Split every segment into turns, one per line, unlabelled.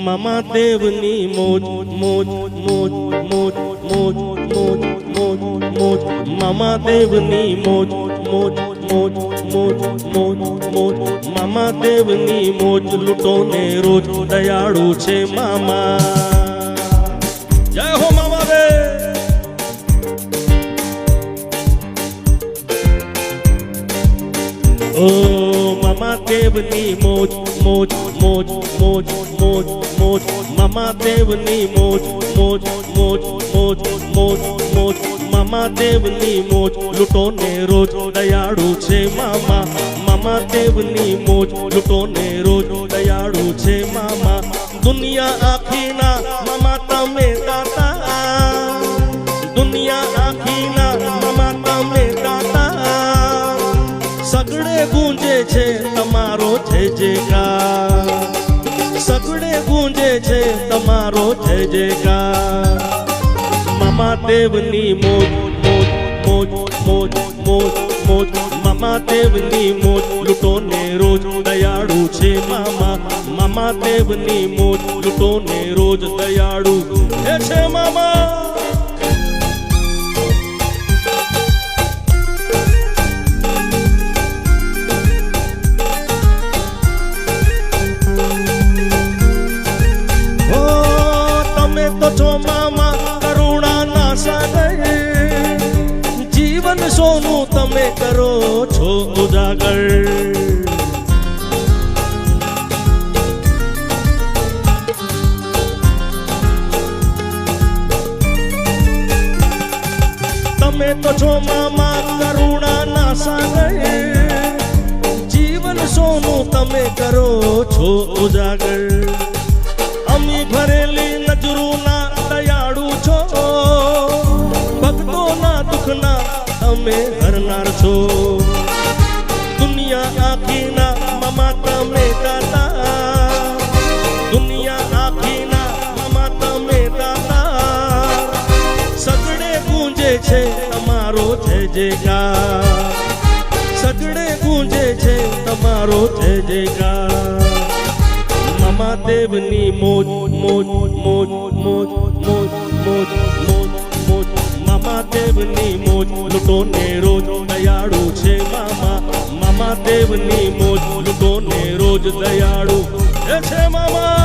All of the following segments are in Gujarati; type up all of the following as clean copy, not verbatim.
મામા દેવની મોજ મોજ મોજ મોજ મોજ મોજ મોજ મોજ મામા દેવની મોજ મોજ મોજ મોજ મોજ મોજ મામા દેવની મોજ લૂંટો ને રોજ દયાળુ છે મામા જય હો મામા દેવ ઓ મામા દેવની મોજ મોજ મોજ મોજ મોજ મોજ મામા દેવની મોજ મોજ મોજ મોજ મોજ મોજ મામા દેવની મોજ લૂંટો ને રોજ દયાળુ છે મામા મામા દેવની મોજ લૂંટો ને રોજ દયાળુ છે મામા દુનિયા આખીના મામા તમે દાતા દુનિયા આખીના મામા તમે દાતા સગડે ગુંજે છે તમારો જય જયકાર સગડે ગુંજે છે તમારો જય જયકાર મામા દેવની મોજ મોજ મોજ મોજ મોજ મોજ મામા દેવની મોજ લૂંટો ને રોજ દયાળુ છે મામા મામા દેવની મોજ લૂંટો ને રોજ દયાળુ છે મામા તો છો મામા કરુણા ના સાગર જીવન સોનું તમે કરો છો ઉજાગર તમે તો છો મામા કરુણા ના સાગર જીવન સોનું તમે કરો છો ઉજાગર અમી ભરેલી નજરૂના દયાળુ છો ભક્તોના દુઃખના તમે હરનાર છો દુનિયા આખીના મામા તમે દાતા દુનિયા આખીના મામા તમે દાતા સગડે ગુંજે છે તમારો જય જયકાર સગડે ગુંજે છે તમારો જય જયકાર મામા દેવની મોજ મોજ મોજ મોજ મોજ મોજ મોજ મોજ મામા દેવની મોજ લૂંટો ને રોજ દયાળુ છે મામા મામા દેવની મોજ લૂંટો ને રોજ દયાળુ છે મામા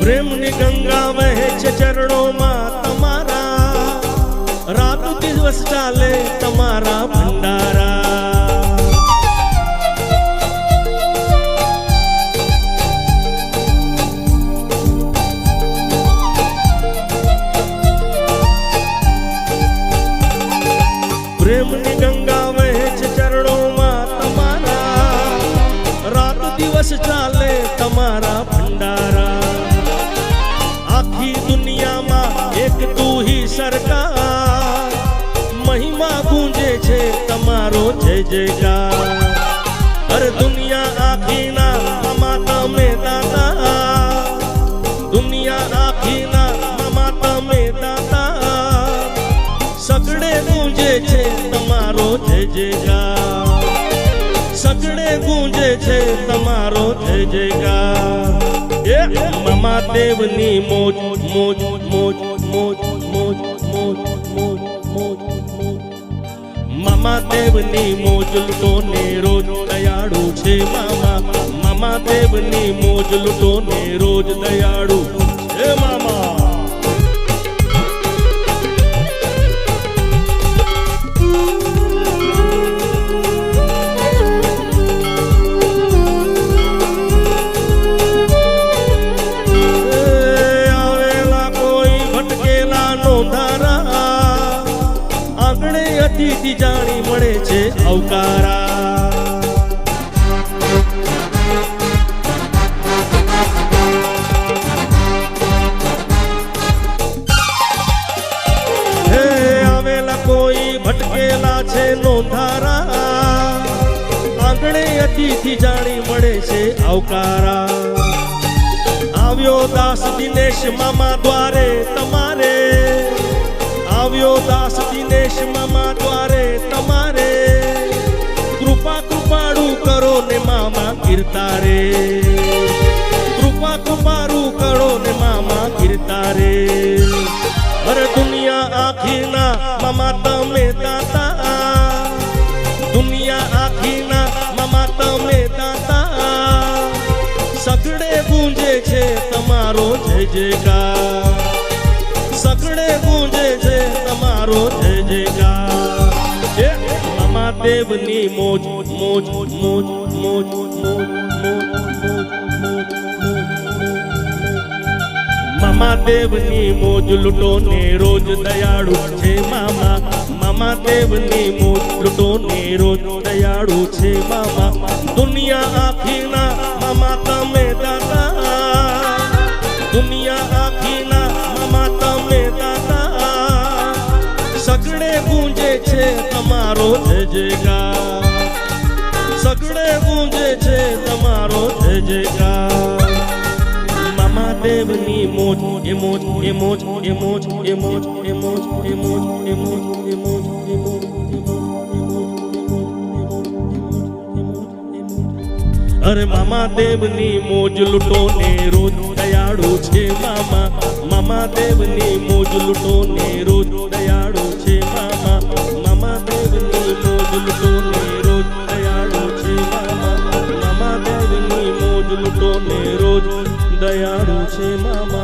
પ્રેમની ગંગા વહે છે ચરણોમાં તમારા રાત દિવસ ચાલે તમારા ભંડારા પ્રેમની ગંગા વહે છે ચરણોમાં તમારા રાત દિવસ ચાલે તમારા ભંડારા આખી દુનિયામાં એક તું હી સરકાર મહિમા ગુંજે છે તમારો જય જયકાર હર દુનિયા આખીના મામા તમે દાતા દુનિયા આખીના મામા તમે દાતા સગડે ગુંજે છે તમારો જય જયકાર સગડે ગુંજે છે તમારો જય જયકાર મામા દેવની મોજ મોજ મોજ મોજ મોજ મોજ મોજ મોજ મોજ મામા દેવની મોજ લૂંટો ને રોજ દયાળુ છે મામા મામા દેવની મોજ લૂંટો ને રોજ દયાળુ છે મામા અતિથિ જાણી મળે છે આવકારા હે આવેલા કોઈ ભટકેલા છે નોંધારા આંગણે અતિથિ જાણી મળે છે આવકારા આવ્યો દાસ દિનેશ મામા દ્વારે તમારે, આવ્યો દાસ દિનેશ મામા દ્વારે તમારે, કૃપા કૃપાળું કરો ને મામા કીર્તા રે, કૃપા કૃપાળું કરો ને મામા કીર્તા રે. અરે દુનિયા આખીના મામા તમે દાતા, દુનિયા આખીના મામા તમે દાતા, સગડે ગુંજે છે તમારો જય જયકાર, સગડે ગુંજે છે તમારો જય જયકાર. મામા દેવની મોજ મોજ મોજ મોજ મોજ મામા દેવની મોજ લૂટો ને રોજ દયાળુ છે મામા, મામા દેવની મોજ લૂટો ને રોજ દયાળુ છે મામા. દુનિયા આખીના મામા તમે દાતા, દુનિયા આખીના મામા તમે દાતા, સગડે ગુંજે છે તમારો જય જયકાર, સગડે ગુંજે છે તમારો જય જયકાર. મામા દેવની મોજ એ મોજ એ મોજ એ મોજ એ મોજ એ મોજ એ મોજ એ મોજ એ મોજ એ મોજ. અરે મામા દેવની મોજ લૂટો ને રોજ દયાળુ છે મામા, મામા દેવની મોજ લૂટો ને રોજ દયાળુ છે મામા, મામા દેવની મોજ લૂટો ને રોજ દયાળુ છે મામા, મામા દેવની મોજ લૂટો ને રોજ દયાળુ છે મામા.